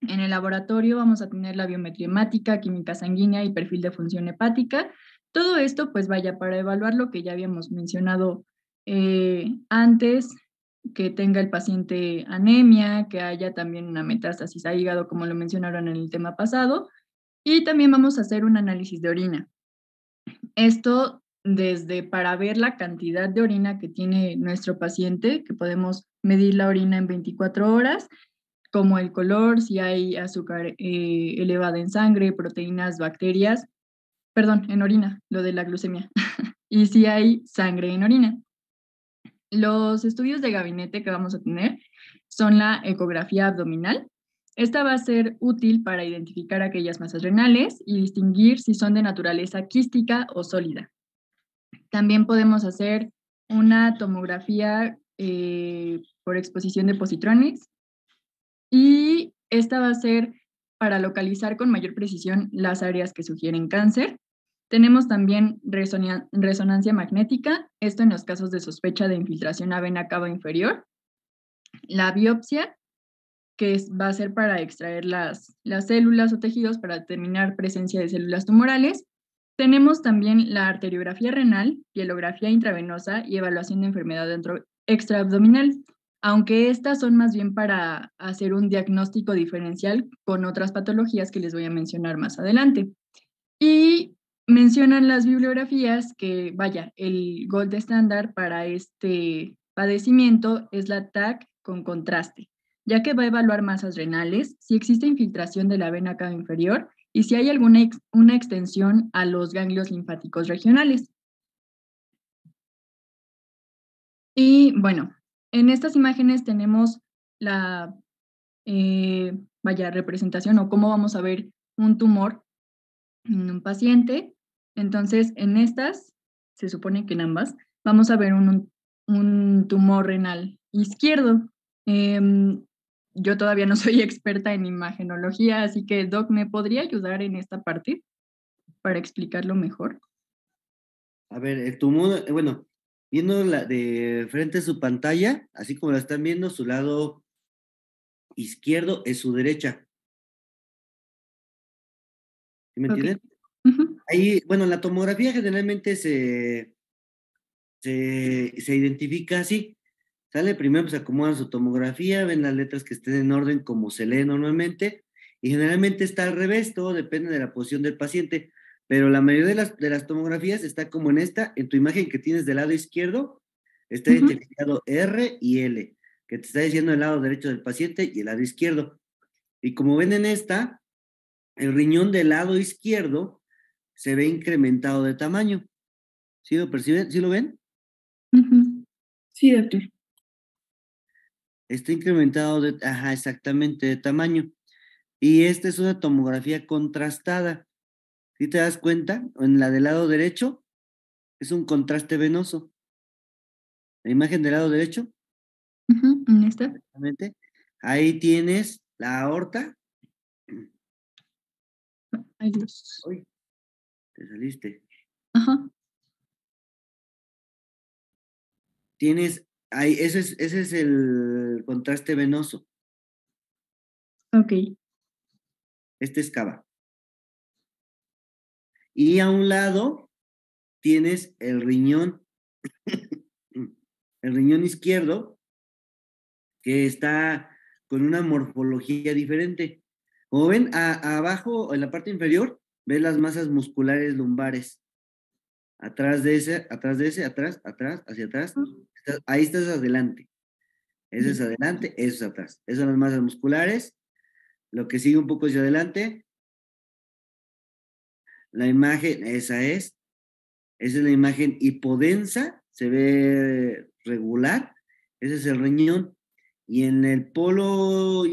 En el laboratorio vamos a tener la biometría hemática, química sanguínea y perfil de función hepática. Todo esto, pues vaya, para evaluar lo que ya habíamos mencionado antes, que tenga el paciente anemia, que haya también una metástasis a hígado, como lo mencionaron en el tema pasado, y también vamos a hacer un análisis de orina. Esto desde para ver la cantidad de orina que tiene nuestro paciente, que podemos medir la orina en 24 horas, como el color, si hay azúcar elevada en sangre, proteínas, bacterias, perdón, en orina, lo de la glucemia, y si hay sangre en orina. Los estudios de gabinete que vamos a tener son la ecografía abdominal. Esta va a ser útil para identificar aquellas masas renales y distinguir si son de naturaleza quística o sólida. También podemos hacer una tomografía por exposición de positrones, y esta va a ser para localizar con mayor precisión las áreas que sugieren cáncer. Tenemos también resonancia magnética, esto en los casos de sospecha de infiltración a vena cava inferior. La biopsia, que va a ser para extraer las células o tejidos para determinar presencia de células tumorales. Tenemos también la arteriografía renal, pielografía intravenosa y evaluación de enfermedad extraabdominal, aunque estas son más bien para hacer un diagnóstico diferencial con otras patologías que les voy a mencionar más adelante. Y mencionan las bibliografías que, vaya, el gold estándar para este padecimiento es la TAC con contraste, ya que va a evaluar masas renales, si existe infiltración de la vena cava inferior y si hay alguna una extensión a los ganglios linfáticos regionales. Y bueno, en estas imágenes tenemos la representación o cómo vamos a ver un tumor en un paciente. Entonces, en estas, se supone que en ambas, vamos a ver un tumor renal izquierdo. Yo todavía no soy experta en imagenología, así que, Doc, ¿me podría ayudar en esta parte para explicarlo mejor? A ver, el tumor, bueno, viendo de frente a su pantalla, así como la están viendo, su lado izquierdo es su derecha. ¿Sí me entienden? Uh-huh. Ahí, bueno, la tomografía generalmente se identifica así. Sale primero, pues acomodan su tomografía, ven las letras que estén en orden como se lee normalmente, y generalmente está al revés, todo depende de la posición del paciente, pero la mayoría de las tomografías está como en esta, en tu imagen que tienes del lado izquierdo, está identificado R y L, que te está diciendo el lado derecho del paciente y el lado izquierdo. Y como ven en esta, el riñón del lado izquierdo se ve incrementado de tamaño. ¿Sí lo perciben? ¿Sí lo ven? Uh-huh. Sí, doctor. Está incrementado exactamente de tamaño. Y esta es una tomografía contrastada. ¿Sí te das cuenta? En la del lado derecho es un contraste venoso. La imagen del lado derecho, Uh-huh. ¿En esta? exactamente. Ahí tienes la aorta. Ay, Dios. Uy, te saliste. Ajá. Tienes, ahí, ese es el contraste venoso. Ok. Este es cava. Y a un lado tienes el riñón izquierdo, que está con una morfología diferente. Como ven, abajo, en la parte inferior, ves las masas musculares lumbares. Atrás de ese, atrás, hacia atrás. Ahí estás adelante. Ese es adelante, eso es atrás. Esas son las masas musculares. Lo que sigue un poco hacia adelante. La imagen, esa es la imagen hipodensa, se ve regular. Ese es el riñón. Y en el polo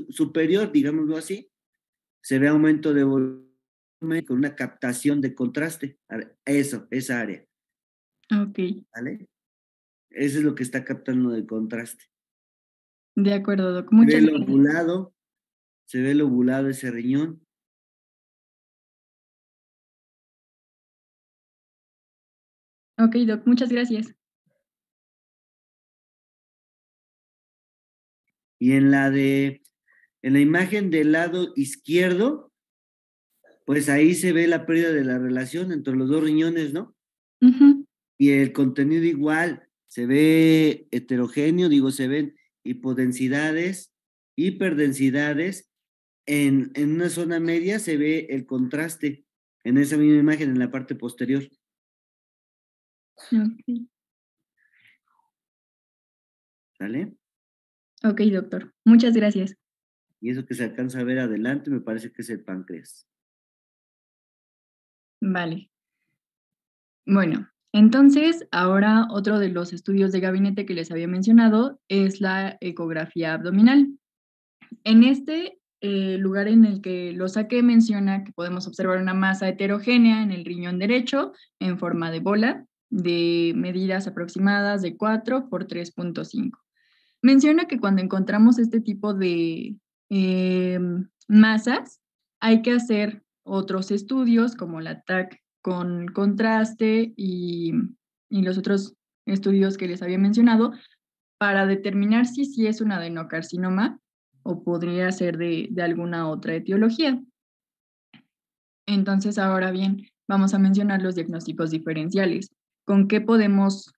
superior, digámoslo así, se ve aumento de volumen con una captación de contraste. Eso, esa área. Ok. ¿Vale? Eso es lo que está captando de contraste. De acuerdo, Doc. Muchas gracias. Se ve lobulado ese riñón. Ok, Doc, muchas gracias. Y en la imagen del lado izquierdo, pues ahí se ve la pérdida de la relación entre los dos riñones, ¿no? Uh-huh. Y el contenido igual, se ve heterogéneo, digo, se ven hipodensidades, hiperdensidades. En una zona media se ve el contraste en esa misma imagen en la parte posterior. Okay. ¿Sale? Ok, doctor. Muchas gracias. Y eso que se alcanza a ver adelante me parece que es el páncreas. Vale. Bueno, entonces ahora otro de los estudios de gabinete que les había mencionado es la ecografía abdominal. En este lugar en el que lo saqué menciona que podemos observar una masa heterogénea en el riñón derecho en forma de bola de medidas aproximadas de 4 por 3.5. Menciona que cuando encontramos este tipo de masas, hay que hacer otros estudios como la TAC con contraste y los otros estudios que les había mencionado para determinar si es un adenocarcinoma o podría ser de alguna otra etiología. Entonces, ahora bien, vamos a mencionar los diagnósticos diferenciales. ¿Con qué podemos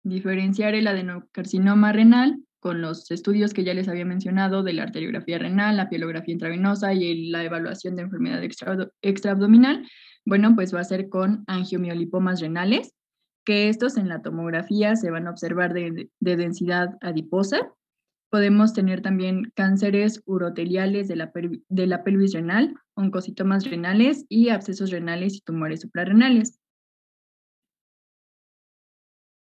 diferenciar el adenocarcinoma renal con los estudios que ya les había mencionado de la arteriografía renal, la pielografía intravenosa y la evaluación de enfermedad extraabdominal? Bueno, pues va a ser con angiomiolipomas renales, que estos en la tomografía se van a observar de densidad adiposa. Podemos tener también cánceres uroteliales de la pelvis renal, oncocitomas renales y abscesos renales y tumores suprarrenales.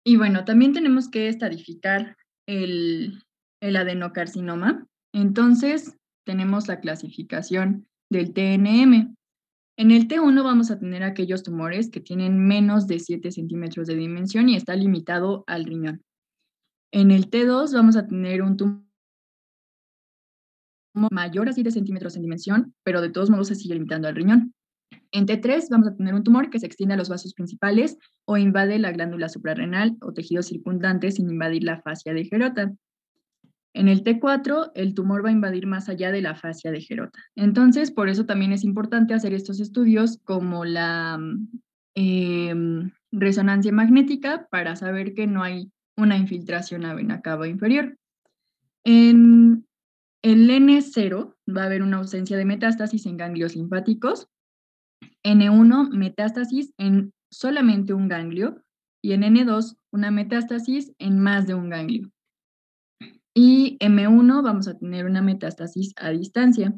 Y bueno, también tenemos que estadificar el adenocarcinoma. Entonces, tenemos la clasificación del TNM. En el T1 vamos a tener aquellos tumores que tienen menos de 7 centímetros de dimensión y está limitado al riñón. En el T2 vamos a tener un tumor mayor a 7 centímetros en dimensión, pero de todos modos se sigue limitando al riñón. En T3 vamos a tener un tumor que se extiende a los vasos principales o invade la glándula suprarrenal o tejido circundante sin invadir la fascia de Gerota. En el T4, el tumor va a invadir más allá de la fascia de Gerota. Entonces, por eso también es importante hacer estos estudios como la resonancia magnética para saber que no hay una infiltración a vena cava inferior. En el N0 va a haber una ausencia de metástasis en ganglios linfáticos. N1, metástasis en solamente un ganglio. Y en N2, una metástasis en más de un ganglio. Y M1 vamos a tener una metástasis a distancia.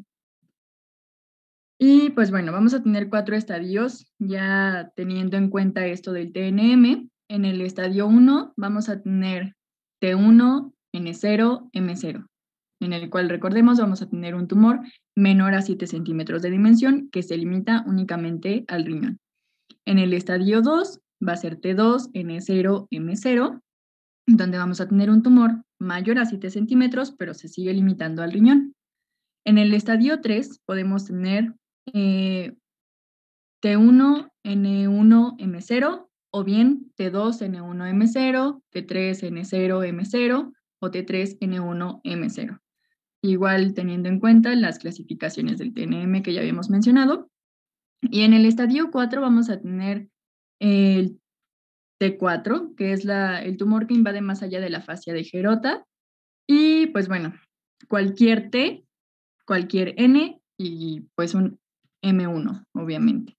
Y pues bueno, vamos a tener 4 estadios ya teniendo en cuenta esto del TNM. En el estadio 1 vamos a tener T1, N0, M0, en el cual recordemos vamos a tener un tumor menor a 7 centímetros de dimensión que se limita únicamente al riñón. En el estadio 2 va a ser T2, N0, M0, donde vamos a tener un tumor mayor a 7 centímetros, pero se sigue limitando al riñón. En el estadio 3 podemos tener T1, N1, M0, o bien T2, N1, M0, T3, N0, M0, o T3, N1, M0. Igual teniendo en cuenta las clasificaciones del TNM que ya habíamos mencionado. Y en el estadio 4 vamos a tener el T4, que es el tumor que invade más allá de la fascia de Gerota. Y pues bueno, cualquier T, cualquier N y pues un M1, obviamente.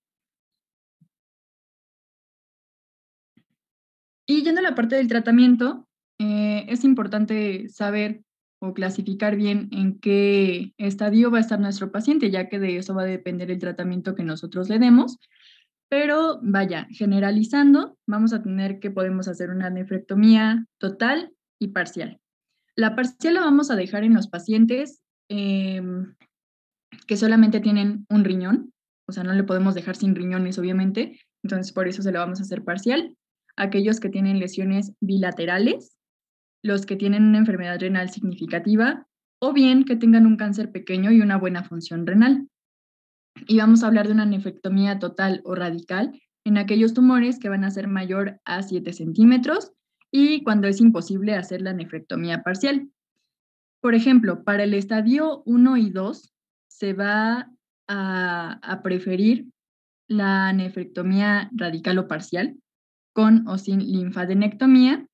Y yendo a la parte del tratamiento, es importante saber o clasificar bien en qué estadio va a estar nuestro paciente, ya que de eso va a depender el tratamiento que nosotros le demos. Pero vaya, generalizando, vamos a tener que podemos hacer una nefrectomía total y parcial. La parcial la vamos a dejar en los pacientes que solamente tienen un riñón, o sea, no le podemos dejar sin riñones, obviamente, entonces por eso se lo vamos a hacer parcial. Aquellos que tienen lesiones bilaterales, los que tienen una enfermedad renal significativa, o bien que tengan un cáncer pequeño y una buena función renal. Y vamos a hablar de una nefrectomía total o radical en aquellos tumores que van a ser mayor a 7 centímetros y cuando es imposible hacer la nefrectomía parcial. Por ejemplo, para el estadio 1 y 2 se va a preferir la nefrectomía radical o parcial con o sin linfadenectomía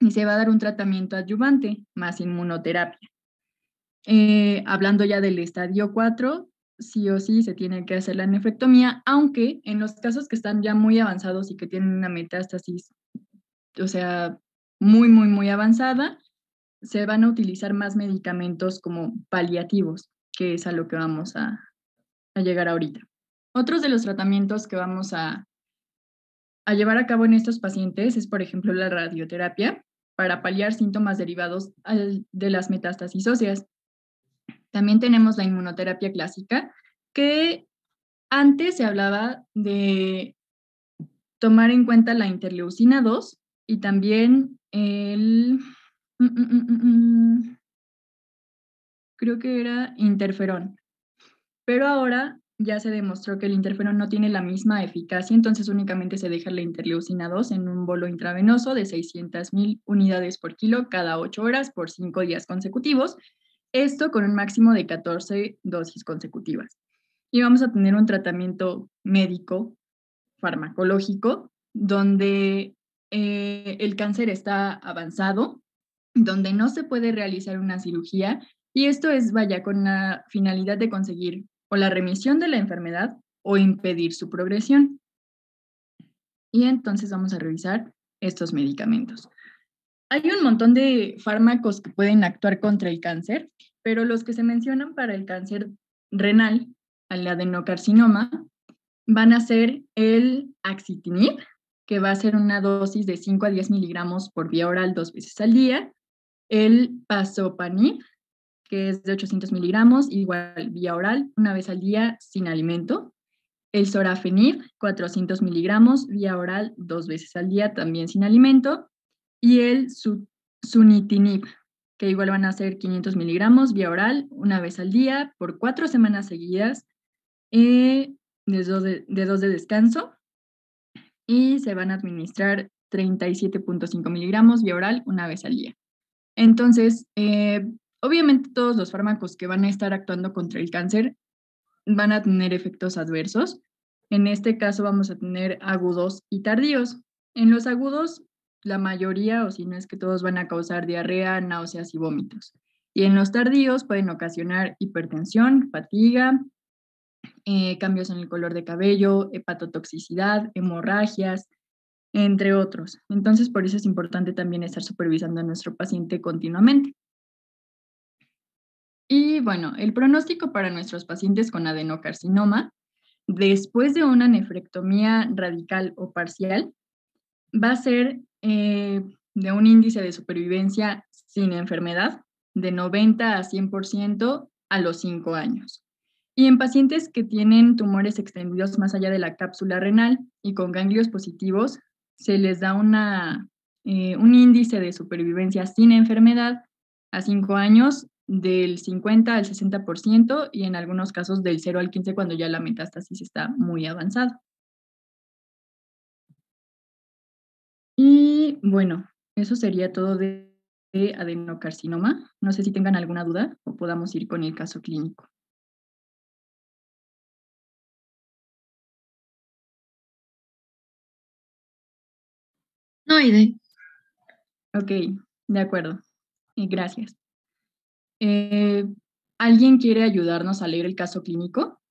y se va a dar un tratamiento adyuvante más inmunoterapia. Hablando ya del estadio 4, sí o sí se tiene que hacer la nefrectomía, aunque en los casos que están ya muy avanzados y que tienen una metástasis, o sea, muy, muy, muy avanzada, se van a utilizar más medicamentos como paliativos, que es a lo que vamos a llegar ahorita. Otros de los tratamientos que vamos a llevar a cabo en estos pacientes es, por ejemplo, la radioterapia para paliar síntomas derivados de las metástasis óseas. También tenemos la inmunoterapia clásica, que antes se hablaba de tomar en cuenta la interleucina 2 y también creo que era interferón. Pero ahora ya se demostró que el interferón no tiene la misma eficacia, entonces únicamente se deja la interleucina 2 en un bolo intravenoso de 600,000 unidades por kilo cada 8 horas por 5 días consecutivos. Esto con un máximo de 14 dosis consecutivas. Y vamos a tener un tratamiento médico, farmacológico, donde el cáncer está avanzado, donde no se puede realizar una cirugía, y esto es, vaya, con la finalidad de conseguir o la remisión de la enfermedad o impedir su progresión. Y entonces vamos a revisar estos medicamentos. Hay un montón de fármacos que pueden actuar contra el cáncer, pero los que se mencionan para el cáncer renal, el adenocarcinoma, van a ser el axitinib, que va a ser una dosis de 5 a 10 miligramos por vía oral 2 veces al día. El Pazopanib, que es de 800 miligramos, igual vía oral, una vez al día sin alimento. El Sorafenib, 400 miligramos, vía oral 2 veces al día, también sin alimento. Y el Sunitinib, que igual van a ser 500 miligramos, vía oral, una vez al día, por 4 semanas seguidas, de 2 de descanso. Y se van a administrar 37.5 miligramos vía oral una vez al día. Entonces, obviamente todos los fármacos que van a estar actuando contra el cáncer van a tener efectos adversos. En este caso vamos a tener agudos y tardíos. En los agudos, la mayoría, o si no es que todos, van a causar diarrea, náuseas y vómitos. Y en los tardíos pueden ocasionar hipertensión, fatiga, cambios en el color de cabello, hepatotoxicidad, hemorragias, entre otros. Entonces, por eso es importante también estar supervisando a nuestro paciente continuamente. Y bueno, el pronóstico para nuestros pacientes con adenocarcinoma, después de una nefrectomía radical o parcial, va a ser de un índice de supervivencia sin enfermedad de 90 a 100% a los 5 años. Y en pacientes que tienen tumores extendidos más allá de la cápsula renal y con ganglios positivos, se les da un índice de supervivencia sin enfermedad a 5 años del 50 al 60% y en algunos casos del 0 al 15% cuando ya la metástasis está muy avanzada. Y bueno, eso sería todo de adenocarcinoma. No sé si tengan alguna duda o podamos ir con el caso clínico. No, Aide. Ok, de acuerdo. Y gracias. ¿Alguien quiere ayudarnos a leer el caso clínico?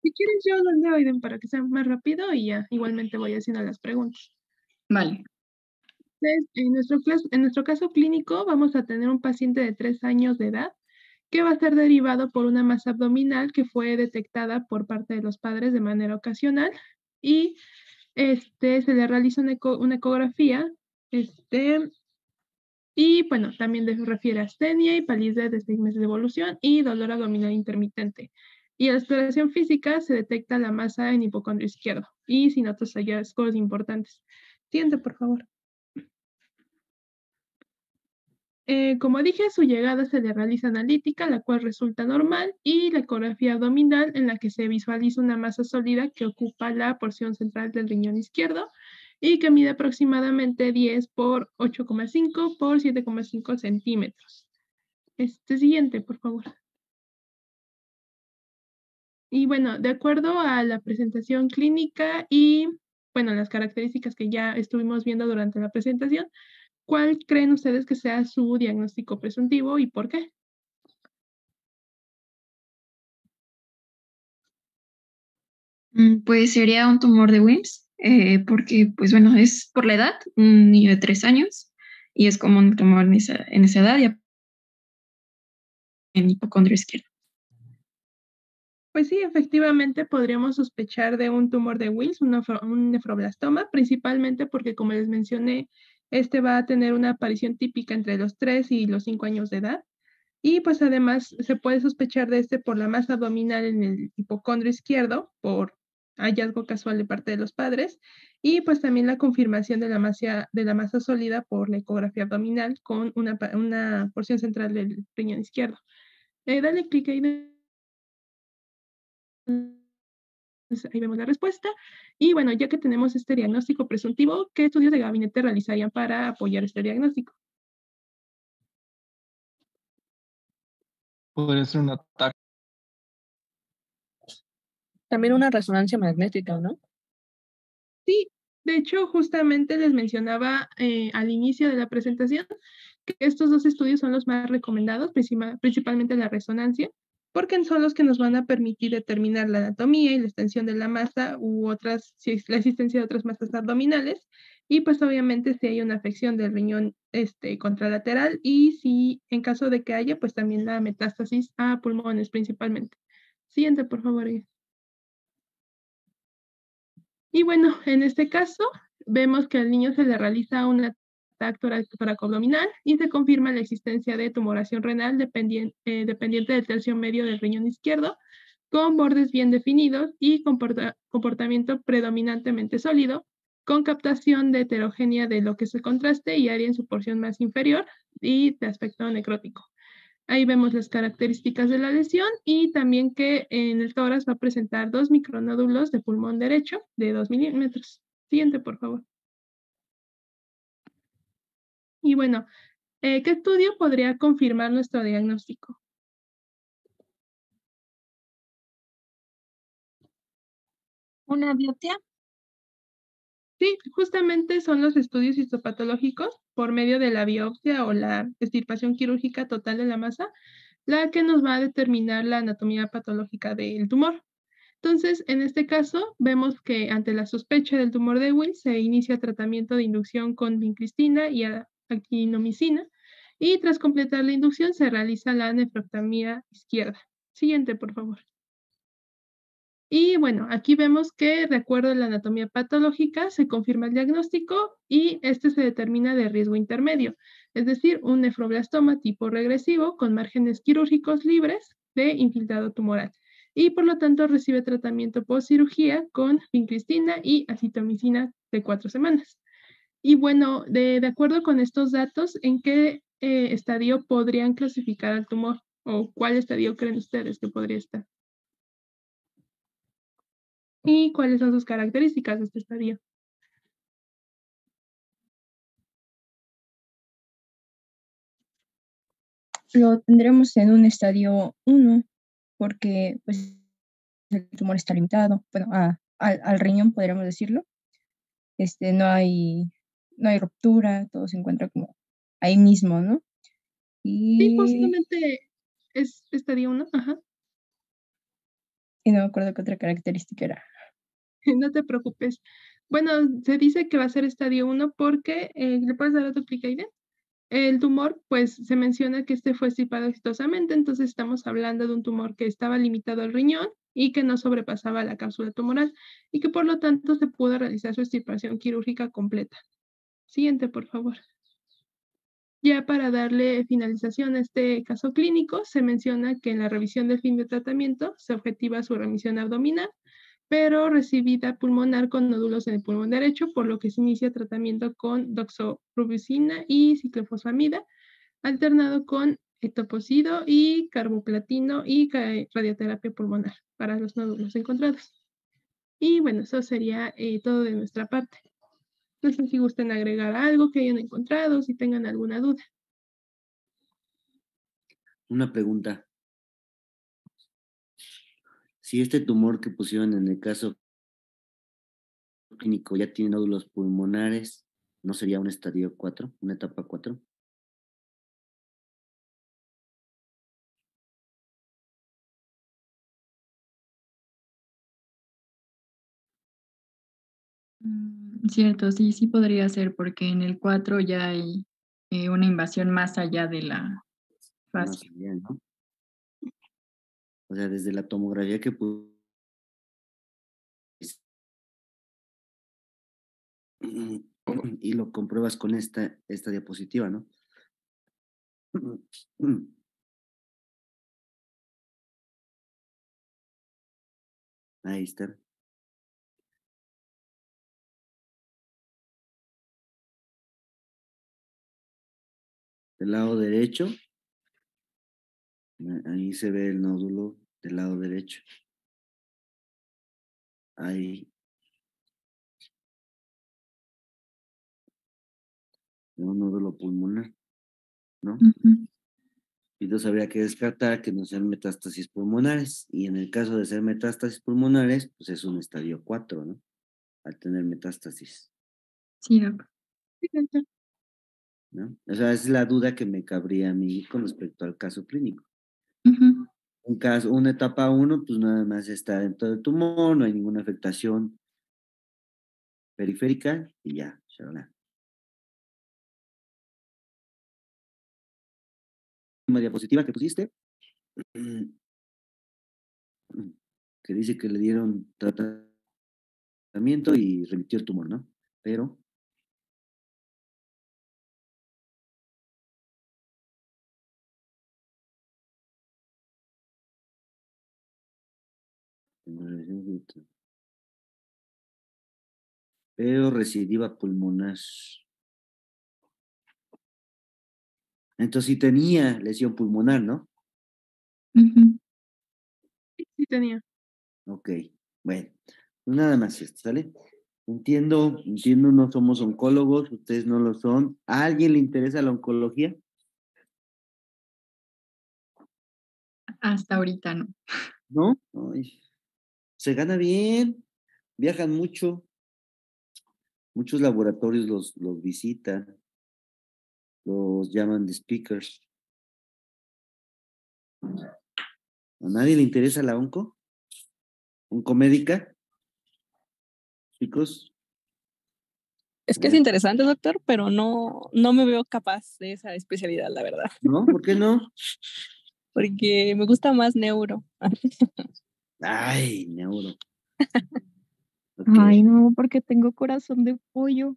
Si quieres, yo lo leo, Aiden, para que sea más rápido y ya igualmente voy haciendo las preguntas. Vale. Entonces, en nuestro caso clínico vamos a tener un paciente de 3 años de edad que va a ser derivado por una masa abdominal que fue detectada por parte de los padres de manera ocasional y se le realiza una ecografía y bueno, también refiere a astenia y palidez de 6 meses de evolución y dolor abdominal intermitente. Y en la exploración física se detecta la masa en hipocondrio izquierdo y sin otros hallazgos importantes. Siguiente, por favor. Como dije, su llegada se le realiza analítica, la cual resulta normal, y la ecografía abdominal en la que se visualiza una masa sólida que ocupa la porción central del riñón izquierdo y que mide aproximadamente 10 por 8,5 por 7,5 centímetros. Siguiente, por favor. Y bueno, de acuerdo a la presentación clínica y, bueno, las características que ya estuvimos viendo durante la presentación, ¿cuál creen ustedes que sea su diagnóstico presuntivo y por qué? Pues sería un tumor de Wilms, porque, pues bueno, es por la edad, un niño de 3 años, y es como un tumor en esa edad y en hipocondrio izquierdo. Pues sí, efectivamente podríamos sospechar de un tumor de Wilms, un nefroblastoma, principalmente porque, como les mencioné, este va a tener una aparición típica entre los 3 y los 5 años de edad. Y pues además se puede sospechar de por la masa abdominal en el hipocondrio izquierdo, por hallazgo casual de parte de los padres, y pues también la confirmación de la masa sólida por la ecografía abdominal con una porción central del riñón izquierdo. Dale clic ahí. Ahí vemos la respuesta. Y bueno, ya que tenemos este diagnóstico presuntivo, ¿qué estudios de gabinete realizarían para apoyar este diagnóstico? Podría ser un ataque. También una resonancia magnética, ¿no? Sí, de hecho, justamente les mencionaba al inicio de la presentación que estos 2 estudios son los más recomendados, principalmente la resonancia, porque son los que nos van a permitir determinar la anatomía y la extensión de la masa u la existencia de otras masas abdominales, y pues obviamente si hay una afección del riñón contralateral y si en caso de que haya, pues también la metástasis a pulmones principalmente. Siguiente, por favor. Y bueno, en este caso, vemos que al niño se le realiza una TAC toracoabdominal y se confirma la existencia de tumoración renal dependiente del tercio medio del riñón izquierdo, con bordes bien definidos y comportamiento predominantemente sólido, con captación de heterogénea de lo que es el contraste y área en su porción más inferior y de aspecto necrótico. Ahí vemos las características de la lesión y también que en el tórax va a presentar 2 micronódulos de pulmón derecho de 2 milímetros. Siguiente, por favor. Y bueno, ¿qué estudio podría confirmar nuestro diagnóstico? ¿Una biopsia? Sí, justamente son los estudios histopatológicos por medio de la biopsia o la extirpación quirúrgica total de la masa, la que nos va a determinar la anatomía patológica del tumor. Entonces, en este caso, vemos que ante la sospecha del tumor de Ewing se inicia tratamiento de inducción con vincristina y actinomicina, y tras completar la inducción se realiza la nefrectomía izquierda. Siguiente, por favor. Y bueno, aquí vemos que de acuerdo a la anatomía patológica se confirma el diagnóstico y este se determina de riesgo intermedio, es decir, un nefroblastoma tipo regresivo con márgenes quirúrgicos libres de infiltrado tumoral y por lo tanto recibe tratamiento post cirugía con vincristina y acitromicina de 4 semanas. Y bueno, de acuerdo con estos datos, ¿en qué estadio podrían clasificar al tumor o cuál estadio creen ustedes que podría estar? ¿Y cuáles son sus características de este estadio? Lo tendremos en un estadio 1, porque pues, el tumor está limitado, bueno, al riñón, podríamos decirlo. No hay ruptura, todo se encuentra como ahí mismo, ¿no? Sí, Y justamente es estadio 1, ajá. no me acuerdo qué otra característica era. No te preocupes. Bueno, se dice que va a ser estadio 1 porque, ¿le puedes dar otro clic ahí? El tumor, pues se menciona que este fue extirpado exitosamente, entonces estamos hablando de un tumor que estaba limitado al riñón y que no sobrepasaba la cápsula tumoral y que por lo tanto se pudo realizar su extirpación quirúrgica completa. Siguiente, por favor. Ya para darle finalización a este caso clínico, se menciona que en la revisión del fin de tratamiento se objetiva su remisión abdominal, pero recibida pulmonar con nódulos en el pulmón derecho, por lo que se inicia tratamiento con doxorubicina y ciclofosfamida, alternado con etoposide y carboplatino y radioterapia pulmonar para los nódulos encontrados. Y bueno, eso sería todo de nuestra parte. No sé si gusten agregar algo que hayan encontrado, si tengan alguna duda. Una pregunta. Si este tumor que pusieron en el caso clínico ya tiene nódulos pulmonares, ¿no sería un estadio 4, una etapa 4? Cierto, sí, sí podría ser, porque en el 4 ya hay una invasión más allá de la Más fase. allá, ¿no? O sea, desde la tomografía que y lo compruebas con esta diapositiva, ¿no? Ahí está. Del lado derecho, ahí se ve el nódulo del lado derecho. Ahí, un nódulo pulmonar, ¿no? Ujú. Y entonces habría que descartar que no sean metástasis pulmonares. Y en el caso de ser metástasis pulmonares, pues es un estadio 4, ¿no? Al tener metástasis, Sí, doc. ¿no? O sea, esa es la duda que me cabría a mí con respecto al caso clínico. Ujú. Una etapa 1, pues nada más está dentro del tumor, no hay ninguna afectación periférica y ya, shalala. Una diapositiva que pusiste, que dice que le dieron tratamiento y remitió el tumor, ¿no? pero recidiva pulmonar. Entonces sí tenía lesión pulmonar, ¿no? Ujú. Sí tenía. Ok, bueno, pues nada más esto, ¿sale? Entiendo, no somos oncólogos, ustedes no lo son. ¿A alguien le interesa la oncología? Hasta ahorita no. ¿No? Ay, se gana bien, viajan mucho, muchos laboratorios los visitan, los llaman de speakers. ¿A nadie le interesa la oncomédica? Chicos, Es que es ya. interesante, doctor, pero no me veo capaz de esa especialidad, la verdad, ¿No? ¿Por qué no? porque me gusta más neuro. Ay, neuro. Ok. Ay, no, porque tengo corazón de pollo.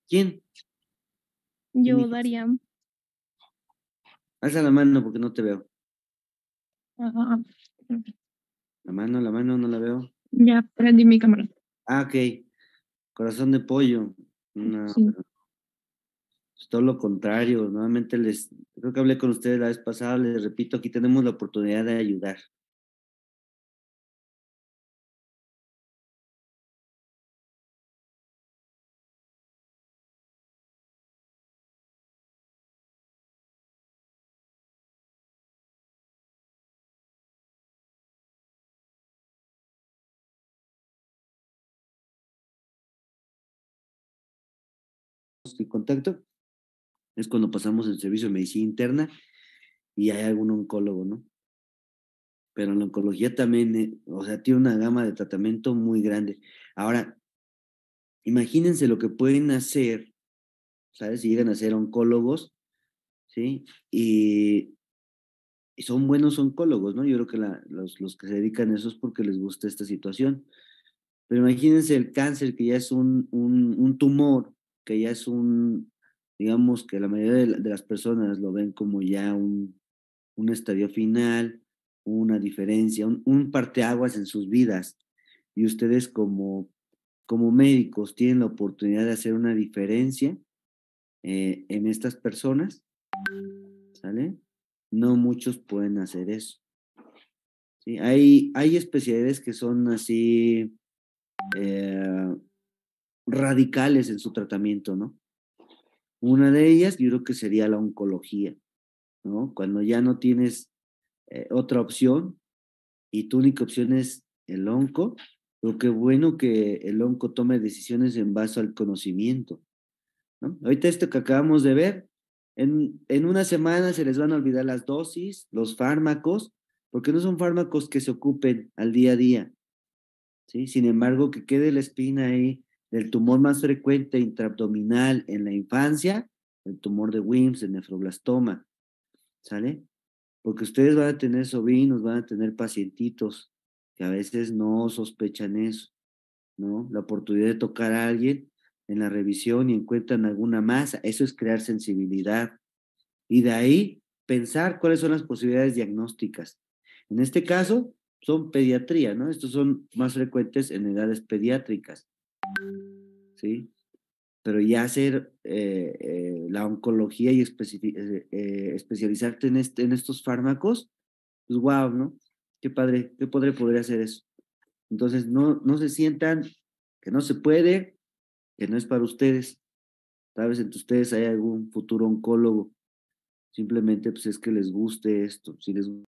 ¿Quién? ¿Quién Yo, dijo? Darían. Alza la mano porque no te veo. Ah, La mano, no la veo. ya prendí mi cámara. Ah, ok. Corazón de pollo. No, Sí. pero es todo lo contrario. Nuevamente creo que hablé con ustedes la vez pasada, les repito, aquí tenemos la oportunidad de ayudar. El contacto es cuando pasamos el servicio de medicina interna y hay algún oncólogo, ¿no? Pero la oncología también, o sea, tiene una gama de tratamiento muy grande. Ahora, imagínense lo que pueden hacer, ¿sabes? Si llegan a ser oncólogos, ¿sí? Y son buenos oncólogos, ¿no? Yo creo que los que se dedican a eso es porque les gusta esta situación. Pero imagínense el cáncer, que ya es un tumor, que ya es digamos que la mayoría de las personas lo ven como ya un estadio final, una diferencia, un parteaguas en sus vidas. Y ustedes como médicos tienen la oportunidad de hacer una diferencia en estas personas, ¿sale? No muchos pueden hacer eso. ¿Sí? Hay especialidades que son así eh, radicales en su tratamiento, ¿no? Una de ellas yo creo que sería la oncología, ¿no? Cuando ya no tienes otra opción y tu única opción es el onco, pero qué bueno que el onco tome decisiones en base al conocimiento, ¿no? Ahorita esto que acabamos de ver, en una semana se les van a olvidar las dosis, los fármacos, porque no son fármacos que se ocupen al día a día, ¿sí? Sin embargo, que quede la espina ahí del tumor más frecuente intraabdominal en la infancia, el tumor de Wilms, el nefroblastoma, ¿sale? Porque ustedes van a tener sobrinos, van a tener pacientitos que a veces no sospechan eso, ¿no? La oportunidad de tocar a alguien en la revisión y encuentran alguna masa, eso es crear sensibilidad. Y de ahí pensar cuáles son las posibilidades diagnósticas. En este caso, son pediatría, ¿no? Estos son más frecuentes en edades pediátricas, ¿sí? Pero ya hacer la oncología y especializarte en estos fármacos, pues wow, ¿no? Qué padre poder hacer eso. Entonces, no se sientan que no se puede, que no es para ustedes. Tal vez entre ustedes hay algún futuro oncólogo. Simplemente pues es que les guste esto. Si les